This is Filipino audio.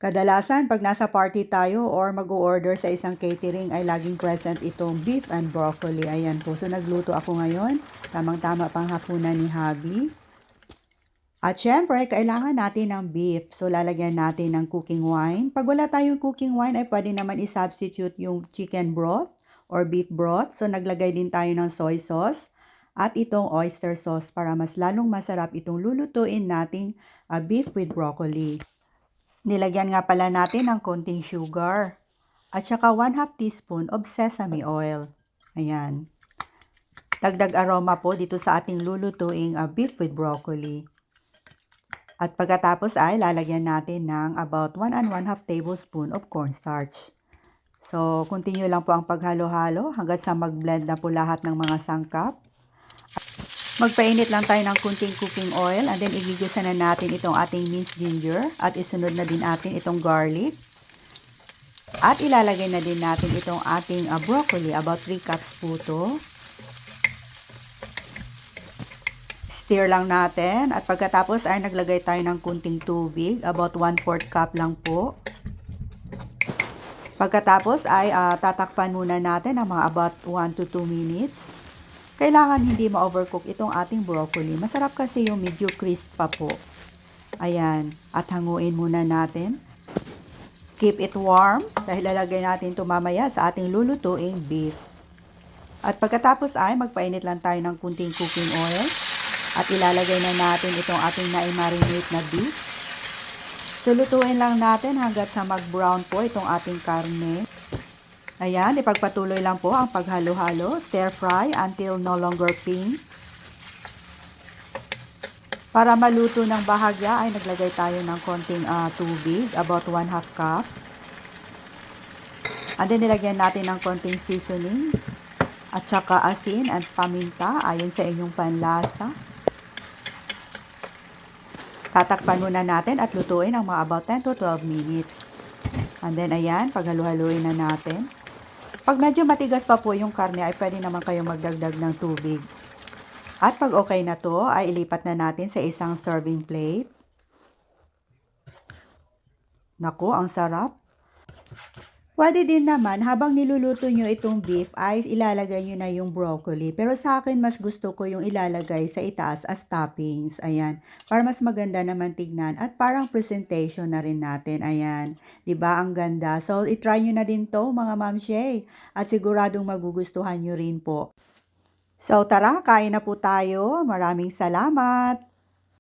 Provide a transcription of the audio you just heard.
Kadalasan, pag nasa party tayo or mag-o-order sa isang catering ay laging present itong beef and broccoli. Ayan po. So, nagluto ako ngayon. Tamang-tama pang hapunan ni Habi. At syempre, kailangan natin ng beef. So, lalagyan natin ng cooking wine. Pag wala tayong cooking wine, ay pwede naman i-substitute yung chicken broth or beef broth. So, naglagay din tayo ng soy sauce at itong oyster sauce para mas lalong masarap itong lulutuin nating beef with broccoli. Nilagyan nga pala natin ng konting sugar at saka 1/2 teaspoon of sesame oil. Ayan. Dagdag aroma po dito sa ating lulutuing beef with broccoli. At pagkatapos ay lalagyan natin ng about 1 and 1/2 tablespoon of cornstarch. So, continue lang po ang paghalo-halo hanggang sa mag-blend na po lahat ng mga sangkap. Magpainit lang tayo ng kunting cooking oil and then igigisa na natin itong ating minced ginger at isunod na din natin itong garlic. At ilalagay na din natin itong ating broccoli, about 3 cups po ito. Stir lang natin at pagkatapos ay naglagay tayo ng kunting tubig, about 1/4 cup lang po. Pagkatapos ay tatakpan muna natin ng mga about 1 to 2 minutes. Kailangan hindi ma-overcook itong ating broccoli. Masarap kasi yung medyo crisp pa po. Ayan. At hanguin muna natin. Keep it warm dahil lalagay natin ito mamaya sa ating lulutuing beef. At pagkatapos ay magpainit lang tayo ng kunting cooking oil. At ilalagay na natin itong ating na-marinate na beef. So, lutuin lang natin hanggat sa mag-brown po itong ating karne. Ayan, ipagpatuloy lang po ang paghalo-halo, stir fry until no longer pink. Para maluto ng bahagya ay naglagay tayo ng konting tubig, about 1/2 cup. And then nilagyan natin ng konting seasoning at saka asin at paminta ayon sa inyong panlasa. Tatakpan muna natin at lutuin ang mga about 10 to 12 minutes. And then ayan, paghalo-haloin na natin. Pag medyo matigas pa po yung karne ay pwede naman kayong magdagdag ng tubig. At pag okay na to ay ilipat na natin sa isang serving plate. Naku, ang sarap. Pwede din naman habang niluluto nyo itong beef ay ilalagay nyo na yung broccoli. Pero sa akin mas gusto ko yung ilalagay sa itaas as toppings. Ayan. Para mas maganda naman tignan at parang presentation na rin natin. Ayan. 'Di ba ang ganda? So i-try nyo na din to mga Ma'am Shay. At siguradong magugustuhan nyo rin po. So tara, kain na po tayo. Maraming salamat.